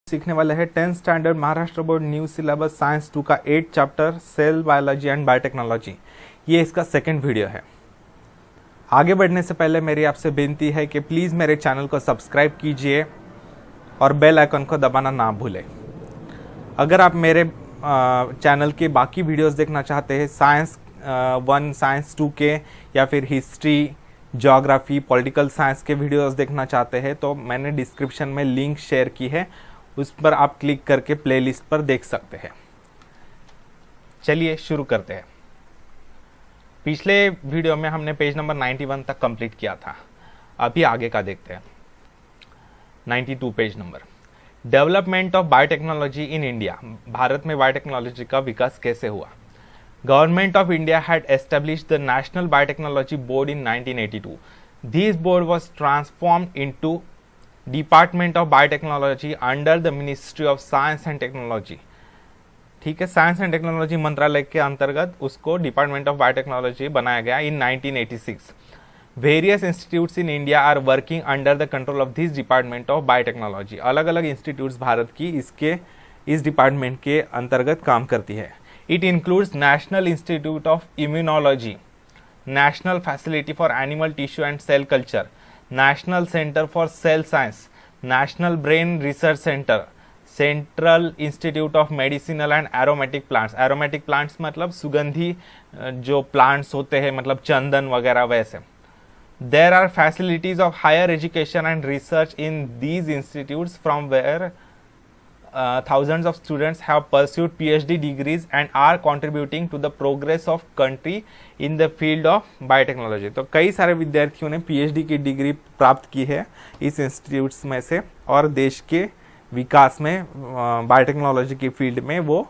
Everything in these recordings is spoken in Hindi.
सीखने वाले हैं 10th standard Maharashtra board new syllabus science 2 का 8 chapter cell biology and biotechnology. ये इसका सेकंड वीडियो है। आगे बढ़ने से पहले मेरी आपसे विनती है कि प्लीज़ मेरे चैनल को सब्सक्राइब कीजिए और बेल आइकन को दबाना ना भूलें। अगर आप मेरे चैनल के बाकी वीडियोस देखना चाहते हैं साइंस 1 साइंस 2 के या फिर हिस्ट्री ज्योग्राफी पॉलिटिकल साइंस के वीडियोस देखना चाहते हैं तो मैंने डिस्क्रिप्शन में लिंक शेयर की है, उस पर आप क्लिक करके प्लेलिस्ट पर देख सकते हैं। चलिए शुरू करते हैं। पिछले वीडियो में हमने पेज नंबर 91 तक कंप्लीट किया था, अभी आगे का देखते हैं। 92 page number, development of biotechnology in India. Bharat में बायोटेक्नोलॉजी का विकास कैसे हुआ। Government of India had established the National Biotechnology Board in 1982. This board was transformed into Department of Biotechnology under the Ministry of Science and Technology. ठीक है, साइंस एंड टेक्नोलॉजी मंत्रालय के अंतर्गत उसको डिपार्टमेंट ऑफ बायोटेक्नोलॉजी बनाया गया in 1986। Various institutes in India are working under the control of this department of biotechnology. अलग अलग इंस्टीट्यूट्स भारत की इस डिपार्टमेंट के अंतर्गत काम करती है। It includes National Institute of Immunology, National Facility for Animal Tissue and Cell Culture, National Center for Cell Science, National Brain Research Center, Central Institute of Medicinal and Aromatic Plants. Aromatic plants मतलब सुगंधी जो plants होते हैं, मतलब चंदन वगैरह वैसे। There are facilities of higher education and research in these institutes from where thousands of students have pursued PhD degrees and are contributing to the progress of country in the field of biotechnology। तो कई सारे विद्यार्थियों ने PhD की डिग्री प्राप्त की है इस इंस्टीट्यूट्स में से और देश के विकास में बायोटेक्नोलॉजी की फील्ड में वो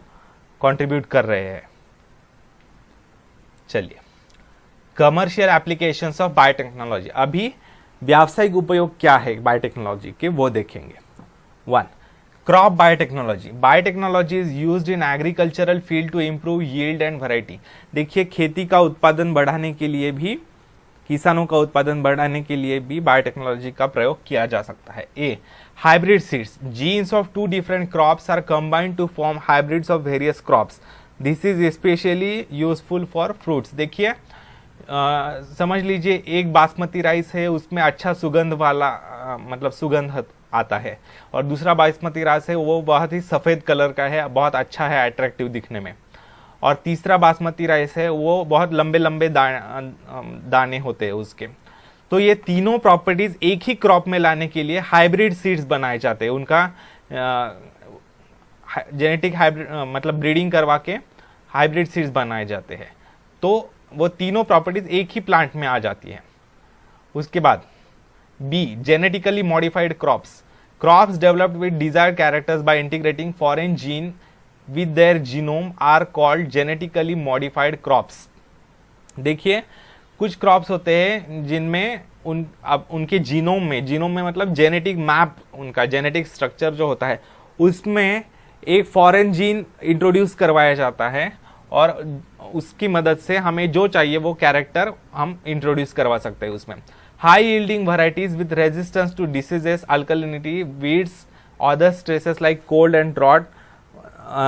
कंट्रीब्यूट कर रहे हैं। चलिए, कमर्शियल एप्लीकेशंस ऑफ बायोटेक्नोलॉजी। अभी व्यावसायिक उपयोग क्या है बायोटेक्नोलॉजी के वो देखेंगे। 1. Crop biotechnology. Biotechnology is used in agricultural field to improve yield and variety. देखिए, खेती का उत्पादन बढ़ाने के लिए भी, किसानों का उत्पादन बढ़ाने के लिए भी बायोटेक्नोलॉजी का प्रयोग किया जा सकता है। A, hybrid seeds. Genes of 2 different crops are combined to form hybrids of various crops. This is specially useful for fruits. देखिए, समझ लीजिए एक बासमती राइस है, उसमें अच्छा सुगंध वाला मतलब सुगंध आता है, और दूसरा बासमती राइस है वो बहुत ही सफ़ेद कलर का है, बहुत अच्छा है अट्रैक्टिव दिखने में, और तीसरा बासमती राइस है वो बहुत लंबे लंबे दाने होते हैं उसके। तो ये तीनों प्रॉपर्टीज एक ही क्रॉप में लाने के लिए हाइब्रिड सीड्स बनाए जाते हैं। उनका जेनेटिक हाइब्रिड मतलब ब्रीडिंग करवा के हाइब्रिड सीड्स बनाए जाते हैं, तो वो तीनों प्रॉपर्टीज एक ही प्लांट में आ जाती है। उसके बाद B, genetically modified crops. Crops developed with desired characters by integrating foreign gene with their genome are called genetically modified crops. देखिए, कुछ क्रॉप्स होते हैं जिनमें उनके जीनोम में मतलब जेनेटिक मैप, उनका जेनेटिक स्ट्रक्चर जो होता है उसमें एक फॉरेन जीन इंट्रोड्यूस करवाया जाता है और उसकी मदद से हमें जो चाहिए वो कैरेक्टर हम इंट्रोड्यूस करवा सकते हैं उसमें। High yielding varieties with resistance to diseases, alkalinity, weeds, other stresses like cold and drought.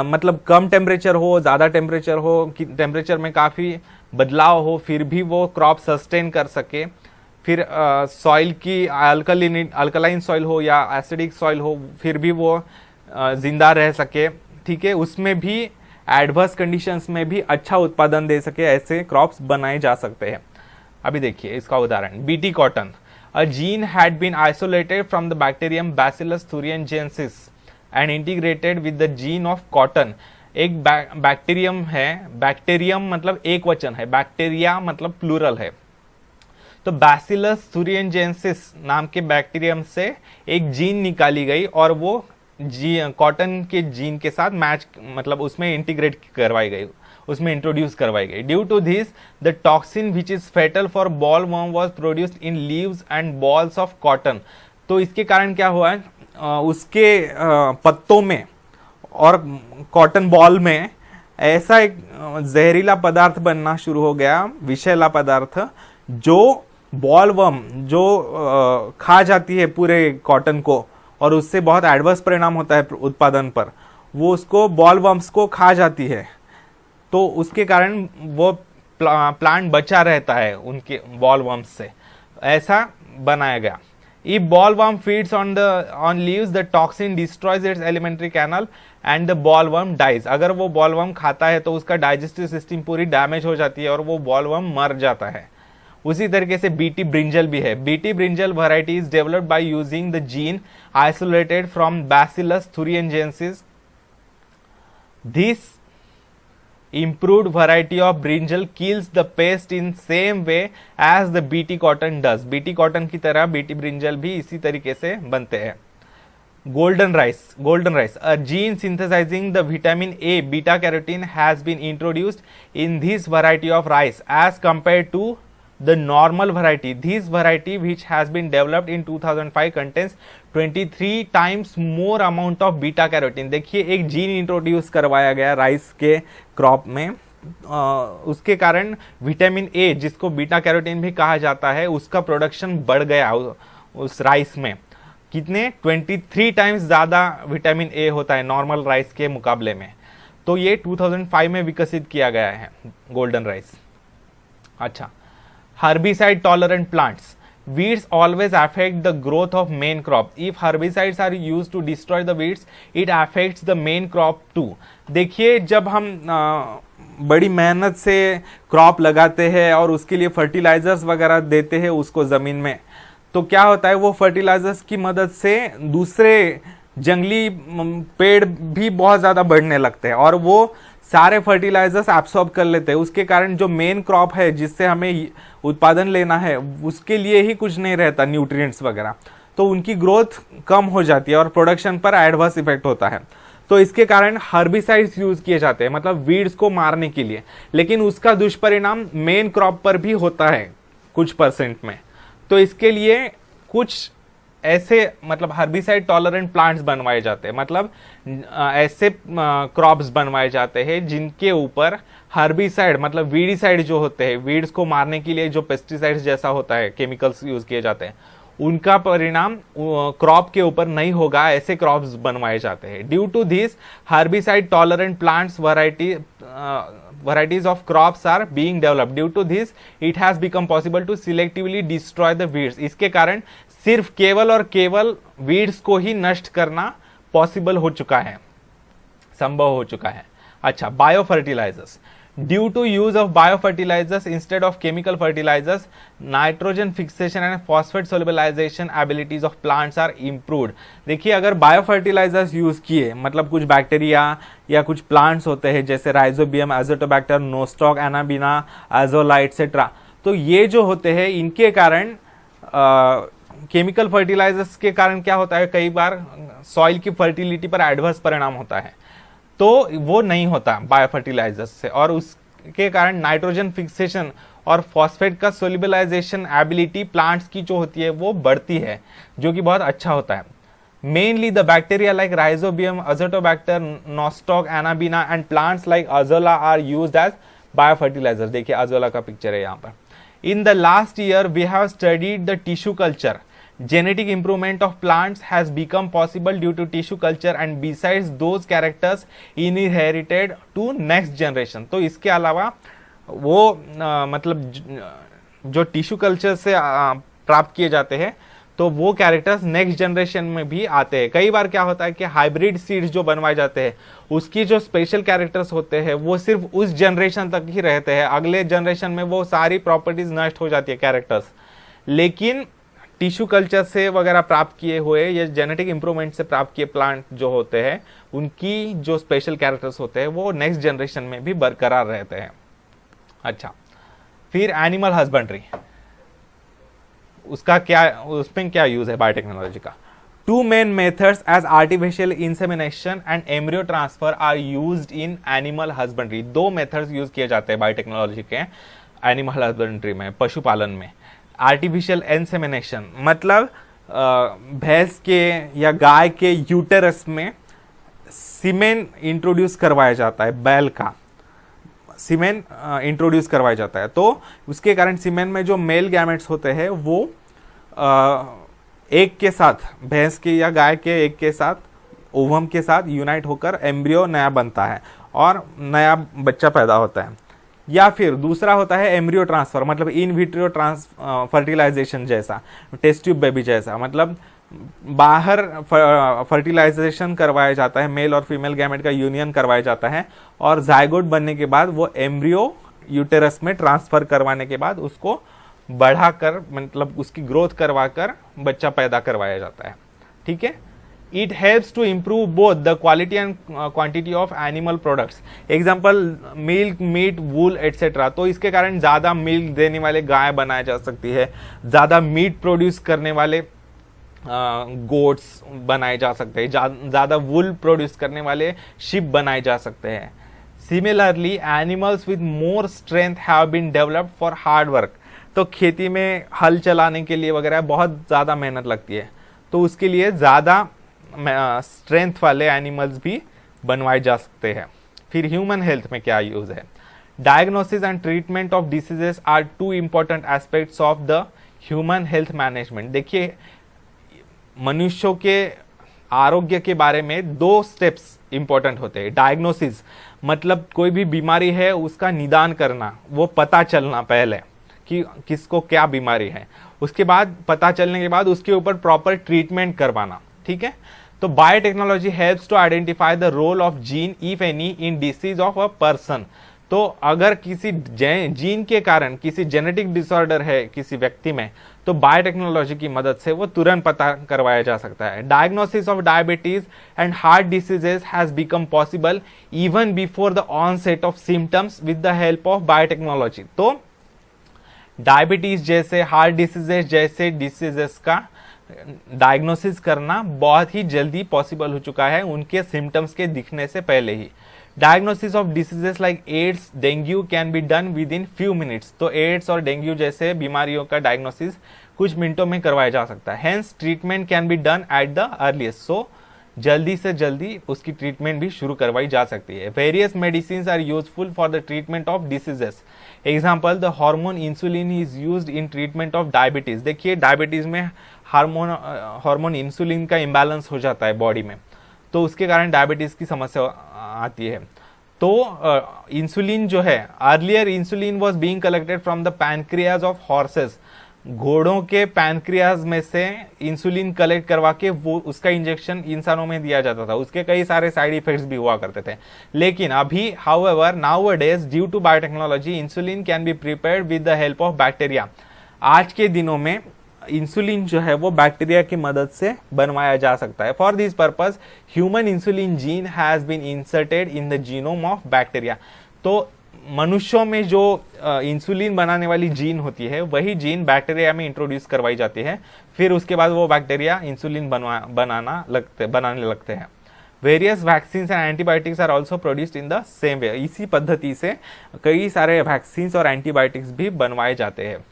मतलब कम टेम्परेचर हो, ज़्यादा टेम्परेचर हो, टेम्परेचर में काफ़ी बदलाव हो, फिर भी वो क्रॉप सस्टेन कर सके। फिर सॉइल की अल्कलाइन सॉइल हो या एसिडिक सॉइल हो, फिर भी वो जिंदा रह सके। ठीक है, उसमें भी एडवर्स कंडीशंस में भी अच्छा उत्पादन दे सके, ऐसे क्रॉप्स बनाए जा सकते हैं। अभी देखिए इसका उदाहरण, BT cotton. A gene had been isolated from the bacterium bacillus thuringiensis and integrated with the gene of cotton. एक बैक्टीरियम है, बैक्टीरियम मतलब एक वचन है, बैक्टीरिया मतलब प्लूरल है। तो बैसिलस thuringiensis नाम के बैक्टीरियम से एक जीन निकाली गई और वो कॉटन के जीन के साथ मैच मतलब उसमें इंटीग्रेट करवाई गई, उसमें इंट्रोड्यूस करवाई गई। Due to this the toxin which is fatal for boll worm was produced in leaves and bolls of cotton. तो इसके कारण क्या हुआ, उसके पत्तों में और कॉटन बॉल में ऐसा एक जहरीला पदार्थ बनना शुरू हो गया, विषैला पदार्थ, जो बॉल वर्म जो खा जाती है पूरे कॉटन को और उससे बहुत एडवर्स परिणाम होता है उत्पादन पर, वो उसको बॉल वर्म्स को खा जाती है। तो उसके कारण वो प्लांट बचा रहता है उनके बॉल वर्म्स से, ऐसा बनाया गया। If bollworm feeds on leaves, the toxin destroys its alimentary canal and the bollworm dies. अगर वो bollworm खाता है तो उसका डाइजेस्टिव सिस्टम पूरी डैमेज हो जाती है और वो bollworm मर जाता है। उसी तरीके से बीटी ब्रिंजल भी है। BT brinjal variety is developed by using the gene isolated from Bacillus thuringiensis. This improved variety of brinjal kills the pest in same way as the BT cotton does. BT cotton की तरह BT brinjal भी इसी तरीके से बनते हैं। Golden rice, a gene synthesizing the vitamin A beta carotene has been introduced in this variety of rice as compared to the normal variety. This variety, which has been developed in 2005, contains 23 times more amount of beta carotene. देखिए एक जीन इंट्रोड्यूस करवाया गया राइस के क्रॉप में, उसके कारण विटामिन ए, जिसको बीटा कैरोटीन भी कहा जाता है, उसका प्रोडक्शन बढ़ गया उस राइस में। कितने? 23 टाइम्स ज़्यादा विटामिन ए होता है नॉर्मल राइस के मुकाबले में। तो ये 2005 में विकसित किया गया है गोल्डन राइस। अच्छा, herbicide tolerant plants. Weeds always affect the growth of main crop. If herbicides are used to destroy the weeds, it affects the main crop too. देखिए जब हम बड़ी मेहनत से क्रॉप लगाते हैं और उसके लिए फर्टिलाइजर्स वगैरह देते हैं उसको ज़मीन में, तो क्या होता है, वो फर्टिलाइजर्स की मदद से दूसरे जंगली पेड़ भी बहुत ज़्यादा बढ़ने लगते हैं और वो सारे फर्टिलाइजर्स एब्सॉर्ब कर लेते हैं। उसके कारण जो मेन क्रॉप है जिससे हमें उत्पादन लेना है उसके लिए ही कुछ नहीं रहता, न्यूट्रिएंट्स वगैरह, तो उनकी ग्रोथ कम हो जाती है और प्रोडक्शन पर एडवर्स इफेक्ट होता है। तो इसके कारण हर्बिसाइड्स यूज किए जाते हैं, मतलब वीड्स को मारने के लिए, लेकिन उसका दुष्परिणाम मेन क्रॉप पर भी होता है कुछ परसेंट में। तो इसके लिए कुछ ऐसे मतलब हर्बिसाइड टॉलरेंट प्लांट्स बनवाए जाते हैं, मतलब ऐसे क्रॉप्स बनवाए जाते हैं जिनके ऊपर हर्बिसाइड मतलब वीडिसाइड जो होते हैं, वीड्स को मारने के लिए जो पेस्टिसाइड्स जैसा होता है केमिकल्स यूज किए जाते हैं, उनका परिणाम क्रॉप के ऊपर नहीं होगा, ऐसे क्रॉप्स बनवाए जाते हैं। Due to this herbicide tolerant plants varieties of crops are being developed. Due to this it has become possible to selectively destroy the weeds. इसके कारण सिर्फ केवल और केवल weeds को ही नष्ट करना पॉसिबल हो चुका है, संभव हो चुका है। अच्छा, bio fertilizers. Due to use of bio fertilizers instead of chemical fertilizers, nitrogen fixation and phosphate solubilization abilities of plants are improved. देखिए अगर बायो फर्टिलाइजर्स यूज किए, मतलब कुछ बैक्टीरिया या कुछ प्लांट्स होते हैं जैसे rhizobium, Azotobacter, Nostoc, Anabaena, azolla etcetera, तो ये जो होते हैं इनके कारण केमिकल फर्टिलाइजर्स के कारण क्या होता है, कई बार सॉइल की फर्टिलिटी पर एडवर्स परिणाम होता है, तो वो नहीं होता बायो फर्टिलाइजर्स से, और उसके कारण नाइट्रोजन फिक्सेशन और फॉस्फेट का सोल्युबलाइजेशन एबिलिटी प्लांट्स की जो होती है वो बढ़ती है, जो कि बहुत अच्छा होता है। Mainly the bacteria like rhizobium, azotobacter, nostoc, anabaena and plants like azolla are used as biofertilizer. देखिए अजोला का पिक्चर है यहाँ पर। In the last year we have studied the tissue culture. Genetic improvement of plants has become possible due to tissue culture and besides those characters inherited to next generation। तो इसके अलावा वो मतलब जो टिश्यू कल्चर से प्राप्त किए जाते हैं तो वो कैरेक्टर्स नेक्स्ट जनरेशन में भी आते हैं। कई बार क्या होता है कि हाइब्रिड सीड्स जो बनवाए जाते हैं उसकी जो स्पेशल कैरेक्टर्स होते हैं वो सिर्फ उस जनरेशन तक ही रहते हैं, अगले जनरेशन में वो सारी प्रॉपर्टीज नष्ट हो जाती है कैरेक्टर्स। लेकिन टिश्यू कल्चर से वगैरह प्राप्त किए हुए या जेनेटिक इंप्रूवमेंट से प्राप्त किए प्लांट जो होते हैं उनकी जो स्पेशल कैरेक्टर्स होते हैं वो नेक्स्ट जनरेशन में भी बरकरार रहते हैं। अच्छा, फिर एनिमल हस्बेंड्री, उसमें क्या यूज है बायोटेक्नोलॉजी का। Two main methods as artificial insemination and embryo transfer are used in animal husbandry. दो मेथड्स यूज किए जाते हैं बायोटेक्नोलॉजी के एनिमल हस्बेंड्री में, पशुपालन में। आर्टिफिशियल इंसेमिनेशन मतलब भैंस के या गाय के यूटेरस में सीमेन इंट्रोड्यूस करवाया जाता है, बैल का सीमेन इंट्रोड्यूस करवाया जाता है, तो उसके कारण सीमेन में जो मेल गैमेट्स होते हैं वो एक के साथ, भैंस के या गाय के एक के साथ, ओवम के साथ यूनाइट होकर एम्ब्रियो नया बनता है और नया बच्चा पैदा होता है। या फिर दूसरा होता है एम्ब्रियो ट्रांसफर, मतलब इन विट्रो फर्टिलाइजेशन जैसा, टेस्ट ट्यूब बेबी जैसा, मतलब बाहर फर्टिलाइजेशन करवाया जाता है, मेल और फीमेल गैमेट का यूनियन करवाया जाता है और जायगोट बनने के बाद वो एम्ब्रियो यूटेरस में ट्रांसफर करवाने के बाद उसको बढ़ाकर, मतलब उसकी ग्रोथ करवाकर बच्चा पैदा करवाया जाता है। ठीक है। It helps to improve both the quality and quantity of animal products, example milk, meat, wool etcetera. तो इसके कारण ज़्यादा मिल्क देने वाले गाय बनाया जा सकती है, ज़्यादा मीट प्रोड्यूस करने वाले गोट्स बनाए जा सकते हैं, ज़्यादा वूल प्रोड्यूस करने वाले शिप बनाए जा सकते हैं। Similarly animals with more strength have been developed for hard work. तो खेती में हल चलाने के लिए वगैरह बहुत ज़्यादा मेहनत लगती है, तो उसके लिए ज़्यादा स्ट्रेंथ वाले एनिमल्स भी बनवाए जा सकते हैं। फिर ह्यूमन हेल्थ में क्या यूज़ है? Diagnosis and treatment of diseases are two important aspects of the human health management. देखिए, मनुष्यों के आरोग्य के बारे में 2 स्टेप्स इंपॉर्टेंट होते हैं। डायग्नोसिस मतलब कोई भी बीमारी है उसका निदान करना, वो पता चलना पहले कि किसको क्या बीमारी है, उसके बाद पता चलने के बाद उसके ऊपर प्रॉपर ट्रीटमेंट करवाना। ठीक है। तो biotechnology helps to identify the role of gene if any in disease of a person. तो अगर किसी जीन के कारण किसी जेनेटिक डिसऑर्डर है किसी व्यक्ति में, तो बायोटेक्नोलॉजी की मदद से वो तुरंत पता करवाया जा सकता है। Diagnosis of diabetes and heart diseases has become possible even before the onset of symptoms with the help of biotechnology. तो डायबिटीज जैसे, हार्ट डिसीजेस जैसे डिसीजेस का डायग्नोसिस करना बहुत ही जल्दी पॉसिबल हो चुका है उनके सिम्टम्स के दिखने से पहले ही। Diagnosis of diseases like AIDS, dengue can be done within few minutes. तो एड्स और डेंगू जैसे बीमारियों का डायग्नोसिस कुछ मिनटों में करवाया जा सकता है। Hence treatment can be done at the earliest. So जल्दी से जल्दी उसकी ट्रीटमेंट भी शुरू करवाई जा सकती है। Various medicine are useful for the treatment of diseases. Example, the hormone insulin is used in treatment of diabetes. देखिए, डायबिटीज में हार्मोन इंसुलिन का इम्बैलेंस हो जाता है बॉडी में, तो उसके कारण डायबिटीज की समस्या आती है। तो इंसुलिन जो है, earlier insulin was being collected from the pancreas of horses. घोड़ों के पैनक्रियाज में से इंसुलिन कलेक्ट करवा के वो उसका इंजेक्शन इंसानों में दिया जाता था। उसके कई सारे साइड इफेक्ट्स भी हुआ करते थे। लेकिन अभी however nowadays due to biotechnology insulin can be prepared with the help of bacteria. आज के दिनों में इंसुलिन जो है वो बैक्टीरिया की मदद से बनवाया जा सकता है। For this purpose human insulin gene has been inserted in the genome of bacteria. तो मनुष्यों में जो इंसुलिन बनाने वाली जीन होती है वही जीन बैक्टीरिया में इंट्रोड्यूस करवाई जाती है, फिर उसके बाद वो बैक्टीरिया इंसुलिन बनाने लगते हैं। Various vaccine and antibiotics are also produced in the same way. इसी पद्धति से कई सारे वैक्सीन और एंटीबायोटिक्स भी बनवाए जाते हैं।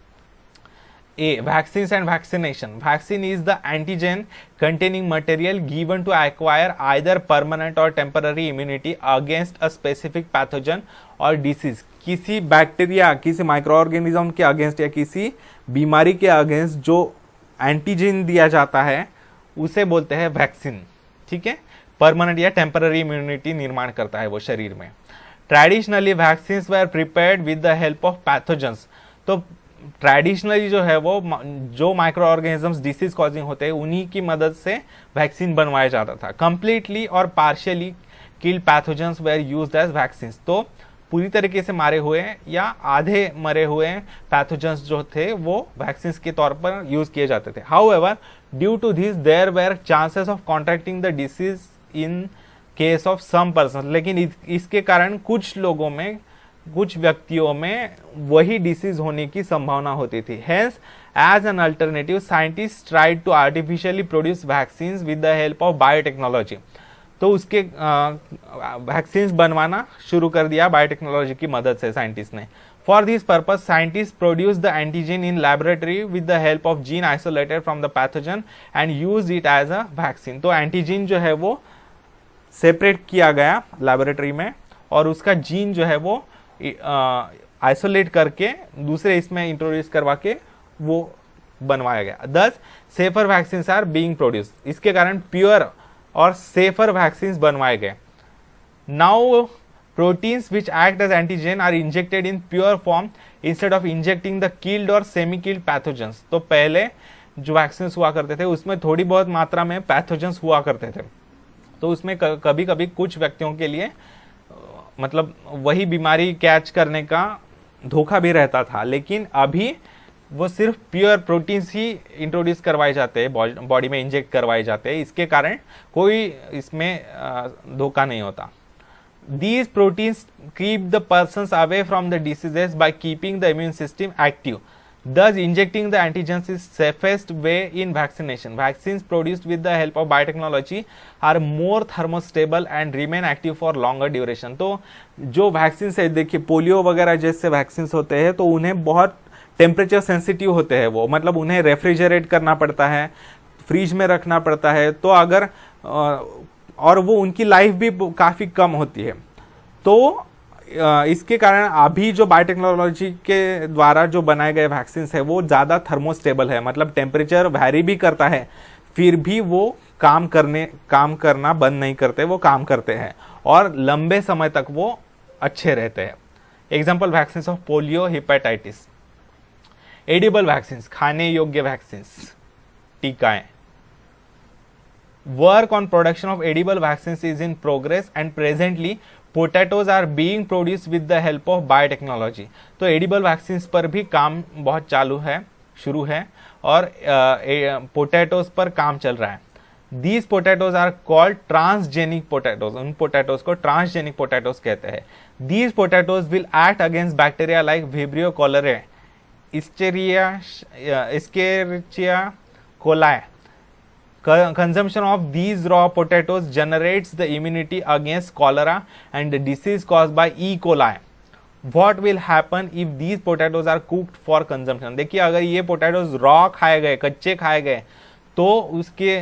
A. Vaccines and vaccination. Vaccine is the antigen containing material given to acquire either permanent or temporary immunity against a specific pathogen or disease. किसी बैक्टीरिया, किसी माइक्रो ऑर्गेनिज्म के अगेंस्ट या किसी बीमारी के अगेंस्ट जो एंटीजन दिया जाता है उसे बोलते हैं वैक्सीन। ठीक है। परमानेंट या टेम्पररी इम्यूनिटी निर्माण करता है वो शरीर में। Traditionally vaccines were prepared with the help of pathogens. तो ट्रेडिशनली जो है वो जो माइक्रो ऑर्गेनिजम्स डिसीज कॉजिंग होते हैं उन्हीं की मदद से वैक्सीन बनवाया जाता था। कंप्लीटली और partially killed pathogens were used as vaccine. तो पूरी तरीके से मारे हुए या आधे मरे हुए पैथोजेंस जो थे वो वैक्सीन के तौर पर यूज किए जाते थे। However due to this there were chances of contracting the disease in case of some person. लेकिन इसके कारण कुछ लोगों में, कुछ व्यक्तियों में वही डिसीज होने की संभावना होती थी। Hence as an alternative scientist tried to artificially produce vaccines with the help of biotechnology. तो उसके वैक्सीन्स बनवाना शुरू कर दिया बायोटेक्नोलॉजी की मदद से साइंटिस्ट ने। For this purpose scientist produce the antigen in laboratory with the help of gene isolated from the pathogen and use it as a vaccine. तो एंटीजन जो है वो सेपरेट किया गया लैबोरेटरी में और उसका जीन जो है वो आइसोलेट करके दूसरे इसमें इंट्रोड्यूस करवा के वो बनवाया गया। 10 safer vaccine are being produce, इसके कारण प्योर और सेफर वैक्सीन बनवाए गए। Now proteins which act as antigen are injected in pure form instead of injecting the killed और सेमी किल्ड पैथोजेंस। तो पहले जो वैक्सीन हुआ करते थे उसमें थोड़ी बहुत मात्रा में पैथोजेंस हुआ करते थे, तो उसमें कभी कभी कुछ व्यक्तियों के लिए मतलब वही बीमारी कैच करने का धोखा भी रहता था, लेकिन अभी वो सिर्फ प्योर प्रोटीन्स ही इंट्रोड्यूस करवाए जाते हैं, बॉडी में इंजेक्ट करवाए जाते हैं, इसके कारण कोई इसमें धोखा नहीं होता। These proteins keep the persons away from the diseases by keeping the immune system active. Thus, injecting the antigens is safest way in vaccination. Vaccines produced with the help of biotechnology are more thermostable and remain active for longer duration. तो जो वैक्सीन है, देखिए पोलियो वगैरह जैसे वैक्सीन होते हैं तो उन्हें बहुत टेम्परेचर सेंसिटिव होते हैं, वो मतलब उन्हें रेफ्रिजरेट करना पड़ता है, फ्रिज में रखना पड़ता है, तो अगर और वो उनकी लाइफ भी काफ़ी कम होती है। तो इसके कारण अभी जो बायोटेक्नोलॉजी के द्वारा जो बनाए गए वैक्सीन है वो ज़्यादा थर्मोस्टेबल है, मतलब टेम्परेचर वैरी भी करता है फिर भी वो काम करना बंद नहीं करते, वो काम करते हैं और लंबे समय तक वो अच्छे रहते हैं। Example vaccine of polio, hepatitis. Edible vaccine, खाने योग्य vaccine, टीकाएं। Work on production of edible vaccines is in progress and presently potatoes are being produced with the help of biotechnology. तो edible vaccines पर भी काम बहुत शुरू है और potatoes पर काम चल रहा है। These potatoes are called transgenic potatoes. उन potatoes को transgenic potatoes कहते हैं। These potatoes will act against bacteria like Vibrio cholerae, Escherichia coli. Consumption of these raw potatoes generates the immunity against cholera and the disease caused by E. coli. What will happen if these potatoes are cooked for consumption? देखिए अगर ये पोटैटोज रॉ खाए गए, कच्चे खाए गए, तो उसके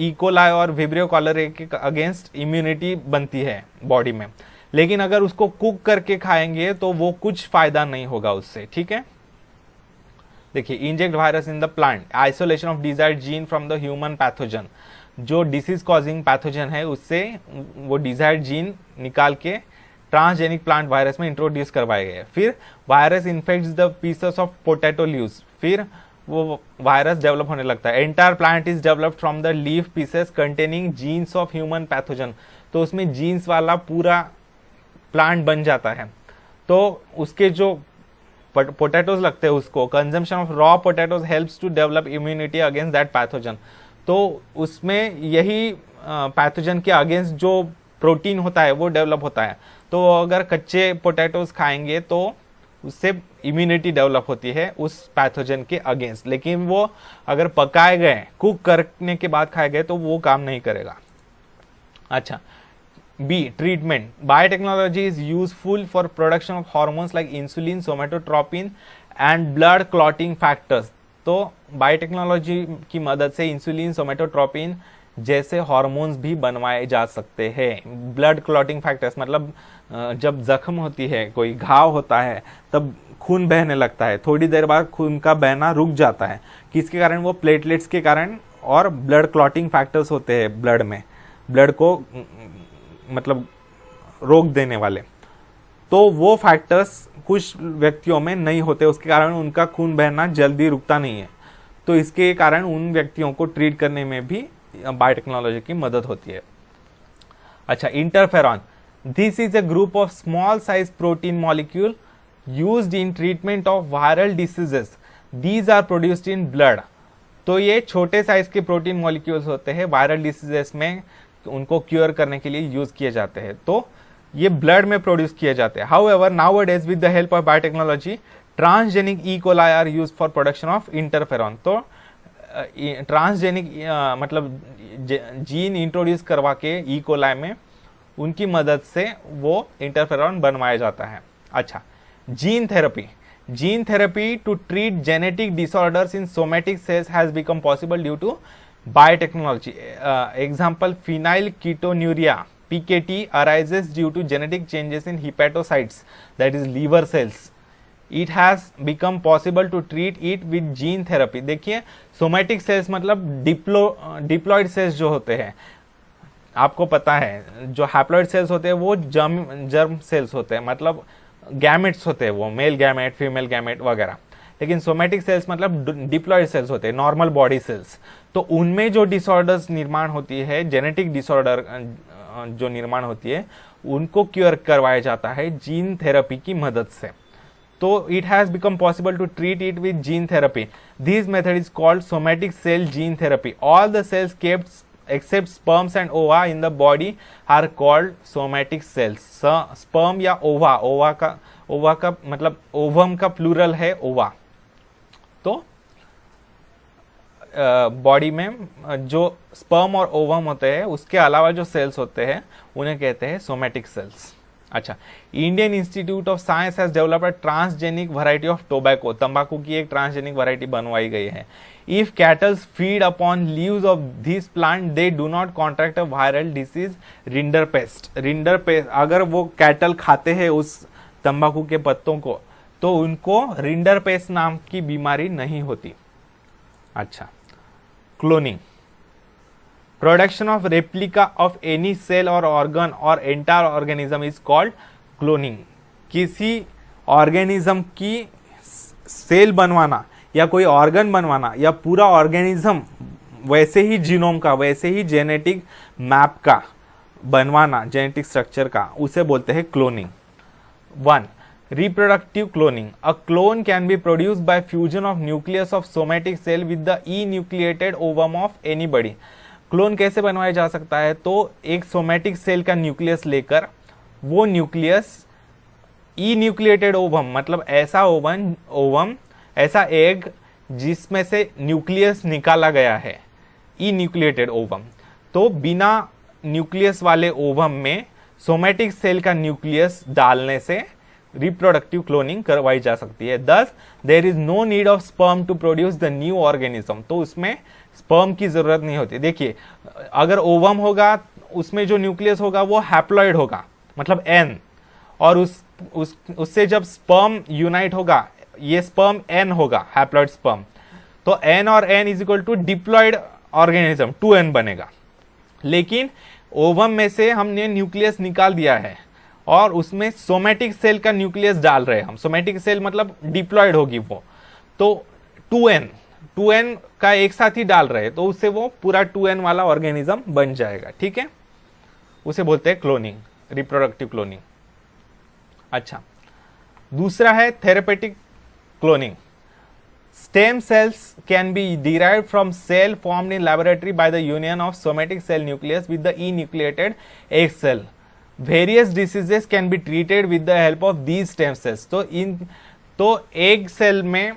ई कोलाई और विब्रियो कॉलरे के अगेंस्ट इम्यूनिटी बनती है बॉडी में, लेकिन अगर उसको कुक करके खाएंगे तो वो कुछ फायदा नहीं होगा उससे। ठीक है, देखिए inject virus in the plant, isolation of desired gene from the human pathogen. जो डिसीज कॉजिंग पैथोजन है उससे वो डिजायर्ड जीन निकाल के ट्रांसजेनिक प्लांट वायरस में इंट्रोड्यूस करवाए गए। फिर virus infects the pieces of potato leaves, फिर वो वायरस डेवलप होने लगता है। Entire plant is developed from the leaf pieces containing jeans of human pathogen. तो उसमें जीन्स वाला पूरा प्लांट बन जाता है। तो उसके जो पोटैटोज लगते हैं उसको, consumption of raw potatoes helps to develop immunity against that pathogen. तो उसमें यही पैथोजन के अगेंस्ट जो प्रोटीन होता है वो डेवलप होता है। तो अगर कच्चे पोटैटोज खाएंगे तो उससे इम्यूनिटी डेवलप होती है उस पैथोजन के अगेंस्ट, लेकिन वो अगर पकाए गए, कुक करने के बाद खाए गए तो वो काम नहीं करेगा। अच्छा, B treatment. Biotechnology is useful for production of hormones like insulin, somatotropin and blood clotting factors. तो बायोटेक्नोलॉजी की मदद से इंसुलिन, सोमेटोट्रोपिन जैसे हार्मोन्स भी बनवाए जा सकते हैं। ब्लड क्लॉटिंग फैक्टर्स मतलब जब जख्म होती है, कोई घाव होता है, तब खून बहने लगता है, थोड़ी देर बाद खून का बहना रुक जाता है, किसके कारण? वो प्लेटलेट्स के कारण और ब्लड क्लॉटिंग फैक्टर्स होते हैं ब्लड में, ब्लड को मतलब रोक देने वाले। तो वो फैक्टर्स कुछ व्यक्तियों में नहीं होते, उसके कारण उनका खून बहना जल्दी रुकता नहीं है। तो इसके कारण उन व्यक्तियों को ट्रीट करने में भी बायोटेक्नोलॉजी की मदद होती है। अच्छा, interferon. This is a group of small size protein molecule used in treatment of viral diseases. These are produced in blood. तो ये छोटे साइज के प्रोटीन मॉलिक्यूल्स होते हैं, वायरल डिसीजेस में उनको क्योर करने के लिए यूज किए जाते हैं। तो ये ब्लड में प्रोड्यूस किए जाते हैं। However nowadays with the help of biotechnology transgenic E coli are used for production of interferon. तो ट्रांसजेनिक मतलब जीन इंट्रोड्यूस करवा के ई कोलाई में उनकी मदद से वो इंटरफेरॉन बनवाया जाता है। अच्छा, gene therapy. Gene therapy to treat genetic disorders in somatic cells has become possible due to biotechnology. Example phenylketonuria PKT arises due to genetic changes in hepatocytes, that is liver cells. It has become possible to treat it with gene therapy. देखिए सोमैटिक सेल्स मतलब डिप्लॉयड सेल्स जो होते हैं, आपको पता है जो हैप्लॉइड सेल्स होते हैं वो जर्म सेल्स होते हैं, मतलब गैमेट्स होते हैं, वो मेल गैमेट फीमेल गैमेट वगैरह। लेकिन सोमैटिक सेल्स मतलब डिप्लॉयड सेल्स होते हैं, नॉर्मल बॉडी सेल्स। तो उनमें जो डिसऑर्डर्स निर्माण होती है, जेनेटिक डिसऑर्डर जो निर्माण होती है, उनको क्योर करवाया जाता है जीन थेरेपी की मदद से। तो it has become possible to treat it with gene therapy. This method is called somatic cell gene therapy. All the cells kept except sperms and ova in the body are called somatic cells। sperm या ova का मतलब ovum का प्लूरल है ova। तो बॉडी में जो स्पर्म और ओवम होते हैं उसके अलावा जो सेल्स होते हैं उन्हें कहते हैं सोमैटिक सेल्स। अच्छा, Indian institute of science has developed a transgenic variety of tobacco. तंबाकू की एक ट्रांसजेनिक वैरायटी बनवाई गई है। If kettles feed upon leaves of this plant they do not contract a viral disease rinderpest. Rinderpest अगर वो कैटल खाते हैं उस तंबाकू के पत्तों को तो उनको रिंडरपेस्ट नाम की बीमारी नहीं होती। अच्छा, cloning, production of replica of any cell और ऑर्गन और entire organism is called cloning. किसी ऑर्गेनिज्म की सेल बनवाना या कोई ऑर्गन बनवाना या पूरा ऑर्गेनिज्म वैसे ही जीनोम का, वैसे ही जेनेटिक मैप का बनवाना, जेनेटिक स्ट्रक्चर का, उसे बोलते हैं cloning. 1. Reproductive cloning. A clone can be produced by fusion of nucleus of somatic cell with the enucleated ovum of anybody। Clone कैसे बनवाया जा सकता है? तो एक सोमैटिक सेल का न्यूक्लियस लेकर वो न्यूक्लियस इन्यूक्लिएटेड ओवम मतलब ऐसा ओवम ऐसा एग जिसमें से न्यूक्लियस निकाला गया है, इन्यूक्लिएटेड ओवम। तो बिना न्यूक्लियस वाले ओवम में सोमैटिक सेल का न्यूक्लियस डालने से रिप्रोडक्टिव क्लोनिंग करवाई जा सकती है। Thus there is no need of sperm to produce the new organism. तो उसमें स्पर्म की जरूरत नहीं होती। देखिए अगर ओवम होगा उसमें जो न्यूक्लियस होगा वो हैप्लॉइड होगा मतलब एन, और उससे जब स्पर्म यूनाइट होगा ये स्पर्म एन होगा, हैप्लॉइड स्पर्म। तो एन और n is equal to diploid organism 2n बनेगा। लेकिन ओवम में से हमने न्यूक्लियस निकाल दिया है और उसमें सोमैटिक सेल का न्यूक्लियस डाल रहे हैं हम। सोमैटिक सेल मतलब डिप्लॉयड होगी वो, तो 2n का एक साथ ही डाल रहे हैं, तो उससे वो पूरा 2n वाला ऑर्गेनिज्म बन जाएगा। ठीक है, उसे बोलते हैं क्लोनिंग, रिप्रोडक्टिव क्लोनिंग। अच्छा, दूसरा है therapeutic cloning. Stem cells can be derived from cell formed in laboratory by the union of somatic cell nucleus with the enucleated egg cell। Various diseases can be treated with the help of these stem cells। तो एग सेल में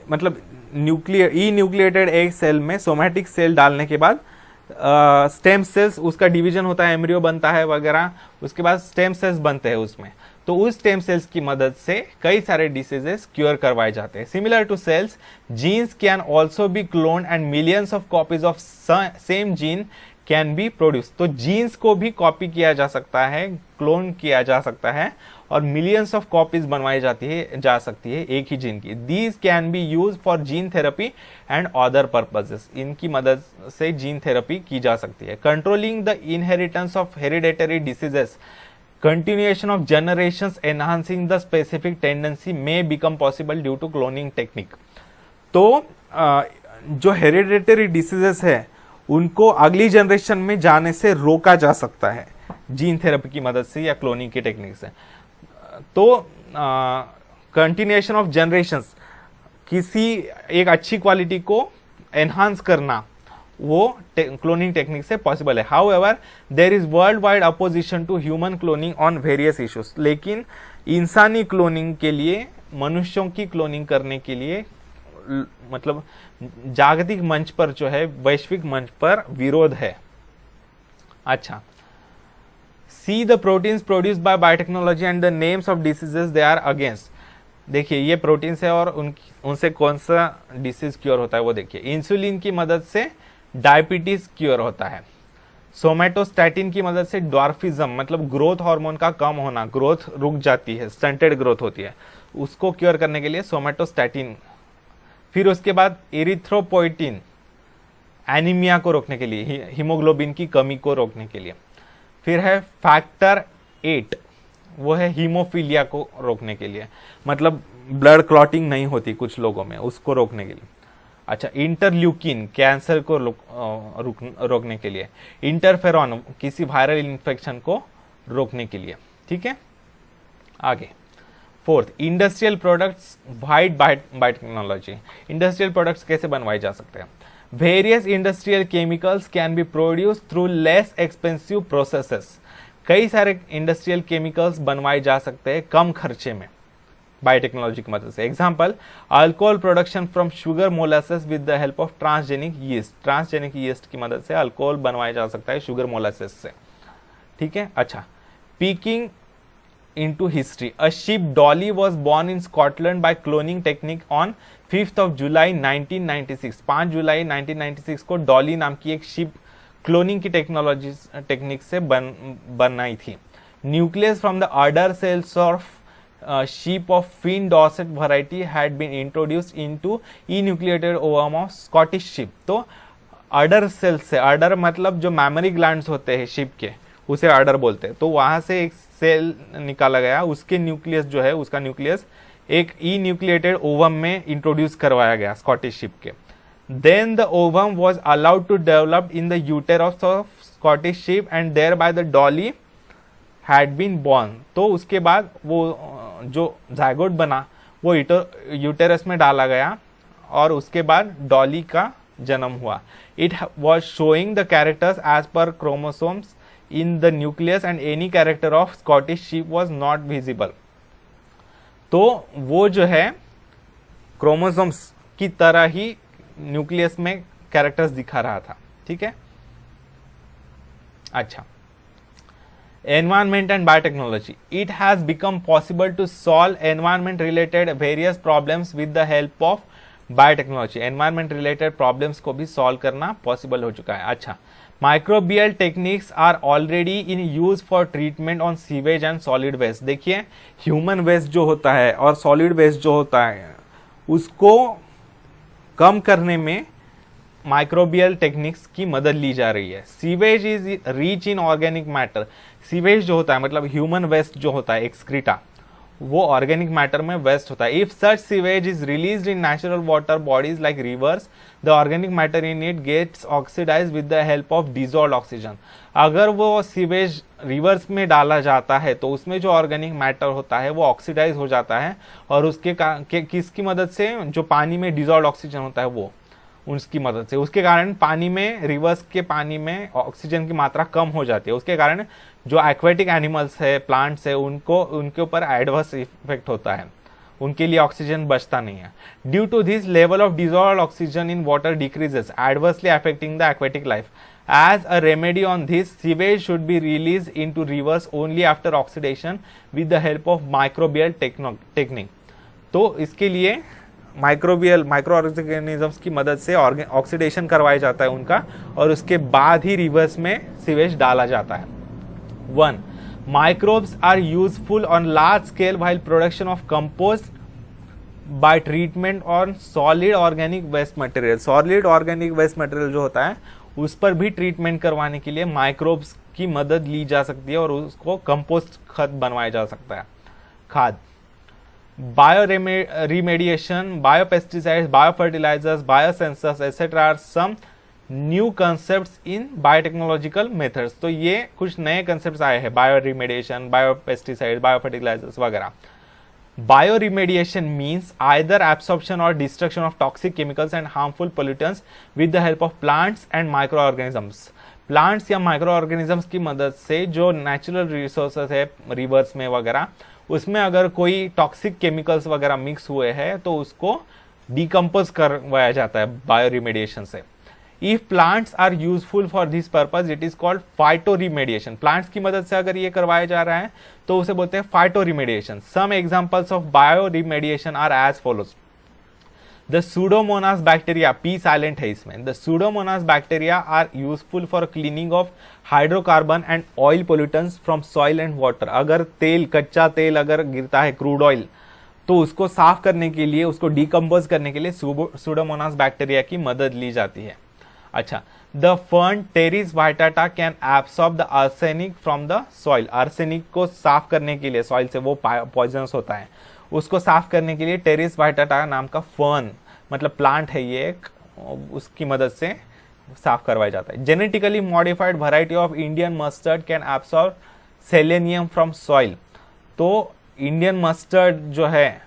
मतलब न्यूक्लिएटेड एग सेल में सोमैटिक सेल डालने के बाद स्टेम सेल्स, उसका डिवीजन होता है, एम्ब्रियो बनता है वगैरह, उसके बाद स्टेम सेल्स बनते हैं उसमें। तो उस स्टेम सेल्स की मदद से कई सारे डिसीजेस क्योर करवाए जाते हैं। Similar to cells, genes can also be cloned and millions of copies of same gene can be produce. तो जीन्स को भी कॉपी किया जा सकता है, क्लोन किया जा सकता है और मिलियंस ऑफ कॉपीज बनवाई जा सकती है एक ही जीन की। These can be use for gene therapy and other purposes. इनकी मदद से जीन थेरेपी की जा सकती है। Controlling the inheritance of hereditary diseases, continuation of generations enhancing the specific tendency may become possible due to cloning technique। तो जो हेरिडेटरी डिसीजेस है उनको अगली जनरेशन में जाने से रोका जा सकता है जीन थेरेपी की मदद से या क्लोनिंग की टेक्निक से। तो कंटिन्यूएशन ऑफ जनरेशंस, किसी एक अच्छी क्वालिटी को एनहांस करना वो क्लोनिंग टेक्निक से पॉसिबल है। However there is world wide opposition to human cloning on various issues. लेकिन इंसानी क्लोनिंग के लिए, मनुष्यों की क्लोनिंग करने के लिए मतलब जागतिक मंच पर जो है, वैश्विक मंच पर विरोध है। अच्छा, see the proteins produced by biotechnology and the names of diseases they are against. देखिए ये प्रोटीन्स है और उनसे कौन सा डिसीज क्योर होता है वो देखिए। इंसुलिन की मदद से डायबिटीज क्योर होता है। सोमेटोस्टैटिन की मदद से ड्वार्फिज्म मतलब ग्रोथ हार्मोन का कम होना, ग्रोथ रुक जाती है, स्टंटेड ग्रोथ होती है, उसको क्योर करने के लिए सोमेटोस्टैटिन, फिर उसके बाद एरिथ्रोपोइटिन एनीमिया को रोकने के लिए, हीमोग्लोबिन की कमी को रोकने के लिए, फिर है फैक्टर 8 वो है हीमोफीलिया को रोकने के लिए, मतलब ब्लड क्लॉटिंग नहीं होती कुछ लोगों में, उसको रोकने के लिए। अच्छा, इंटरल्यूकिन कैंसर को रोकने के लिए, इंटरफेरॉन किसी वायरल इन्फेक्शन को रोकने के लिए। ठीक है, आगे fourth, industrial products wide biotechnology. Industrial products कैसे बनवाए जा सकते हैं? Various industrial chemicals can be produce through less expensive processes. कई सारे इंडस्ट्रियल केमिकल्स बनवाए जा सकते हैं कम खर्चे में बायोटेक्नोलॉजी की मदद से। Example, alcohol production from sugar molasses with the help of transgenic yeast. Transgenic yeast की मदद से अल्कोहल बनवाया जा सकता है शुगर मोलासेस से। ठीक है, अच्छा, peeking into history. A ship Dolly was born in Scotland by cloning technique on 5th of July 1996. 5 जुलाई 1996 को डॉली नाम की एक शिप क्लोनिंग की टेक्निक से बनाई थी। Nucleus from the other cells of sheep of Finn Dorset variety had been introduced into enucleated ovum of Scottish sheep. तो अडर सेल्स से, अडर मतलब जो मैमरी ग्लैंड्स होते हैं शिप के, उसे अडर बोलते हैं। तो वहां से एक सेल निकाला गया, उसके न्यूक्लियस जो है, उसका न्यूक्लियस एक ई न्यूक्लिएटेड ओवम में इंट्रोड्यूस करवाया गया स्कॉटिश शिप के। Then the ovum was allowed to develop in the uterus of Scottish sheep and thereby the Dolly had been born. तो उसके बाद वो जो जायगोट बना वो यूटेरस में डाला गया और उसके बाद डॉली का जन्म हुआ। It was showing the characters as per chromosomes in the nucleus and any character of Scottish sheep was not visible. तो वो जो है क्रोमोसोम्स की तरह ही न्यूक्लियस में कैरेक्टर्स दिखा रहा था। ठीक है, अच्छा, environment and biotechnology. It has become possible to solve environment related various problems with the help of biotechnology. Environment related problems को भी सॉल्व करना पॉसिबल हो चुका है। अच्छा, microbial techniques are already in use for treatment on sewage and solid waste. देखिए, ह्यूमन वेस्ट जो होता है और सॉलिड वेस्ट जो होता है उसको कम करने में माइक्रोबियल टेक्निक्स की मदद ली जा रही है। Sewage is rich in organic matter. Sewage जो होता है मतलब ह्यूमन वेस्ट जो होता है, एक्सक्रीटा, वो ऑर्गेनिक मैटर में वेस्ट होता है। If such sewage is released in natural water bodies like rivers, the organic matter in it gets oxidise with the help of dissolved oxygen. अगर वो सीवेज रिवर्स में डाला जाता है तो उसमें जो ऑर्गेनिक मैटर होता है वो ऑक्सीडाइज हो जाता है और उसके किसकी मदद से? जो पानी में डिसॉल्व्ड ऑक्सीजन होता है वो, उसकी मदद से। उसके कारण पानी में, रिवर्स के पानी में ऑक्सीजन की मात्रा कम हो जाती है। उसके कारण जो एक्वेटिक एनिमल्स है, प्लांट्स है, उनके ऊपर एडवर्स इफेक्ट होता है, उनके लिए ऑक्सीजन बचता नहीं है। Due to this level of dissolved oxygen in water decreases, adversely affecting the aquatic life. As a remedy on this, sewage should be release into rivers only after oxidation with the help of microbial technique. तो इसके लिए माइक्रो ऑर्गेनिजम्स की मदद से ऑक्सीडेशन करवाया जाता है उनका, और उसके बाद ही रिवर्स में सीवेज डाला जाता है। 1. Microbes are useful on large scale while production of compost by treatment on solid organic waste material. Solid organic waste material जो होता है उस पर भी ट्रीटमेंट करवाने के लिए माइक्रोब्स की मदद ली जा सकती है और उसको कंपोस्ट खाद बनवाया जा सकता है। खाद, bio remediation, biopesticides, biofertilizers, biosensors etcetera are some new concepts in biotechnological methods. तो ये कुछ नए कंसेप्ट्स आए हैं, बायो रिमेडिएशन, बायोपेस्टिसाइड, बायोफर्टिलाइजर्स वगैरह। Bio remediation means either absorption और destruction of toxic chemicals and harmful pollutants with the help of plants and micro organisms. Plants या माइक्रो ऑर्गेनिजम्स की मदद से जो नेचुरल रिसोर्सेज है रिवर्स में वगैरह, उसमें अगर कोई टॉक्सिक केमिकल्स वगैरह मिक्स हुए हैं तो उसको डिकम्पोज करवाया जाता है बायो रिमेडिएशन से। If plants are useful for this purpose, it is called phytoremediation. Plants की मदद से अगर ये करवाया जा रहा है तो उसे बोलते हैं phytoremediation. Some examples of bioremediation are as follows. The Pseudomonas bacteria, P silent है इसमें. The Pseudomonas bacteria are useful for cleaning of hydrocarbon and oil pollutants from soil and water. अगर तेल, कच्चा तेल अगर गिरता है, क्रूड ऑयल, तो उसको साफ करने के लिए, उसको डिकम्पोज करने के लिए सूडोमोनास बैक्टीरिया की मदद ली जाती है। अच्छा, the fern Pteris vittata can absorb the arsenic from the soil. Arsenic को साफ करने के लिए, सॉइल से वो पॉइजनस होता है, उसको साफ करने के लिए टेरिस वाइटाटा नाम का फर्न, मतलब प्लांट है ये एक, उसकी मदद से साफ करवाया जाता है। Genetically modified variety of Indian mustard can absorb selenium from soil. तो इंडियन मस्टर्ड जो है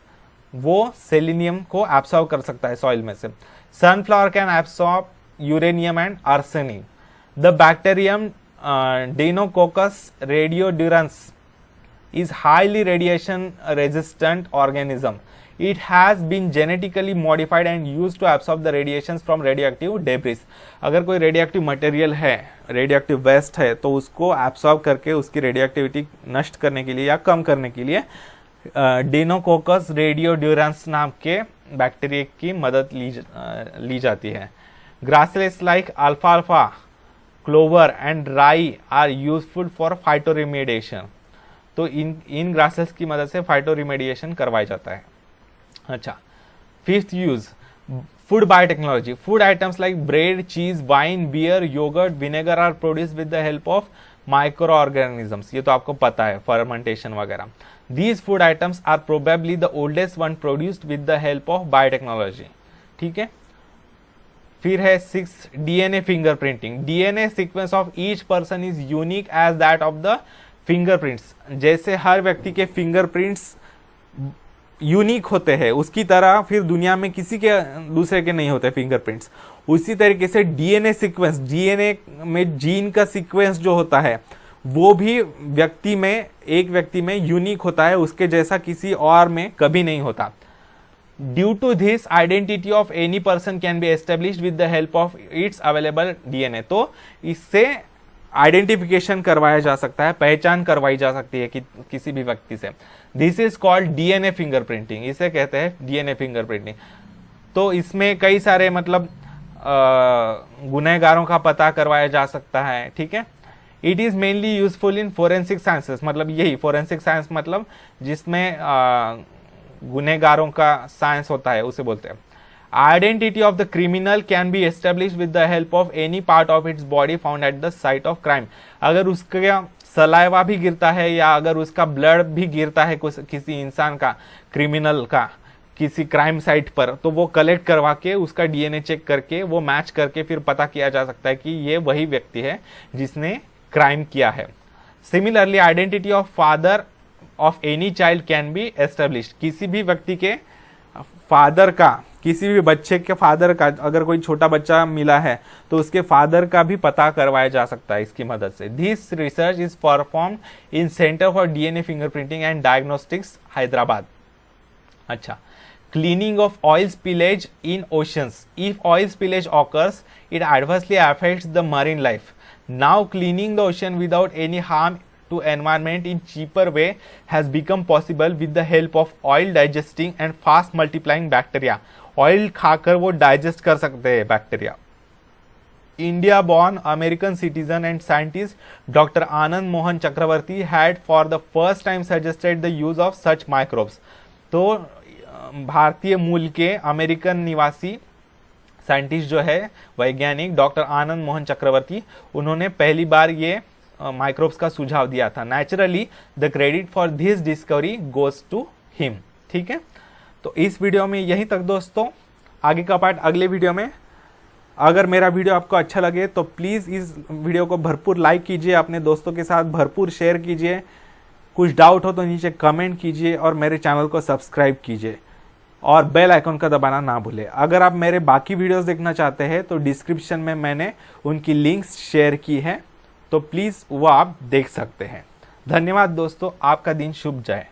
वो सेलेनियम को एब्सॉर्ब कर सकता है सॉइल में से। Sunflower can absorb uranium and arsenic. The bacterium Deinococcus radiodurans is highly radiation resistant organism. It has been genetically modified and used to absorb the radiations from radioactive debris. अगर कोई रेडियोएक्टिव मटेरियल है, रेडियोएक्टिव वेस्ट है, तो उसको एब्सॉर्ब करके उसकी रेडियोएक्टिविटी नष्ट करने के लिए या कम करने के लिए डेनोकोकस रेडियोड्यूरेंस नाम के बैक्टीरिया की मदद ली जाती है। ग्रासेस लाइक अल्फाल्फा, clover and rye are useful for phytoremediation. तो इन ग्रासेस की मदद से फाइटो रिमेडिएशन करवाया जाता है। अच्छा, fifth use, food biotechnology. Food items like bread, cheese, wine, beer, yogurt, vinegar are produce with the help of micro organisms. ये तो आपको पता है, फर्मेंटेशन वगैरह। These food items are probably the oldest one produced with the help of biotechnology. ठीक है, फिर है 6, DNA fingerprinting. DNA sequence of each person is unique as that of the fingerprints. जैसे हर व्यक्ति के फिंगरप्रिंट्स यूनिक होते हैं, उसकी तरह फिर दुनिया में किसी के दूसरे के नहीं होते फिंगरप्रिंट्स। उसी तरीके से डीएनए सीक्वेंस, डीएनए में जीन का सीक्वेंस जो होता है वो भी व्यक्ति में, एक व्यक्ति में यूनिक होता है, उसके जैसा किसी और में कभी नहीं होता। Due to this identity of any person can be established with the help of its available DNA. तो इससे आइडेंटिफिकेशन करवाया जा सकता है, पहचान करवाई जा सकती है कि किसी भी व्यक्ति से। This is called DNA fingerprinting, इसे कहते हैं डीएनए फिंगरप्रिंटिंग। तो इसमें कई सारे मतलब गुनहगारों का पता करवाया जा सकता है। ठीक है, it is mainly useful in forensic sciences. मतलब यही फोरेंसिक साइंस, मतलब जिसमें गुनहगारों का साइंस होता है, उसे बोलते हैं। Identity of the criminal can be established with the help of any part of its body found at the site of crime. अगर उसका सलाइवा भी गिरता है या अगर उसका ब्लड भी गिरता है किसी इंसान का, क्रिमिनल का, किसी क्राइम साइट पर, तो वो कलेक्ट करवा के उसका डीएनए चेक करके वो मैच करके फिर पता किया जा सकता है कि ये वही व्यक्ति है जिसने क्राइम किया है। Similarly identity of father of any child can be established. किसी भी व्यक्ति के फादर का, किसी भी बच्चे के फादर का, अगर कोई छोटा बच्चा मिला है तो उसके फादर का भी पता करवाया जा सकता है इसकी मदद से। This research is performed in centre for DNA fingerprinting and diagnostics, Hyderabad. अच्छा, cleaning of oil spillage in oceans. If oil spillage occurs, it adversely affects the marine life. Now cleaning the ocean without any harm to environment in cheaper way has become possible with the help of oil digesting and fast multiplying bacteria. Oil खाकर वो डाइजेस्ट कर सकते हैं bacteria. India born American citizen and scientist doctor Anand Mohan Chakrabarty had for the first time suggested the use of such microbes. तो भारतीय मूल के अमेरिकन निवासी साइंटिस्ट जो है, वैज्ञानिक डॉक्टर आनंद मोहन चक्रवर्ती, उन्होंने पहली बार ये माइक्रोब्स का सुझाव दिया था। Naturally the credit for this discovery goes to him. ठीक है, तो इस वीडियो में यहीं तक दोस्तों, आगे का पार्ट अगले वीडियो में। अगर मेरा वीडियो आपको अच्छा लगे तो प्लीज़ इस वीडियो को भरपूर लाइक कीजिए, अपने दोस्तों के साथ भरपूर शेयर कीजिए। कुछ डाउट हो तो नीचे कमेंट कीजिए और मेरे चैनल को सब्सक्राइब कीजिए और बेल आइकन का दबाना ना भूलें। अगर आप मेरे बाकी वीडियोस देखना चाहते हैं तो डिस्क्रिप्शन में मैंने उनकी लिंक्स शेयर की है, तो प्लीज़ वो आप देख सकते हैं। धन्यवाद दोस्तों, आपका दिन शुभ जाए।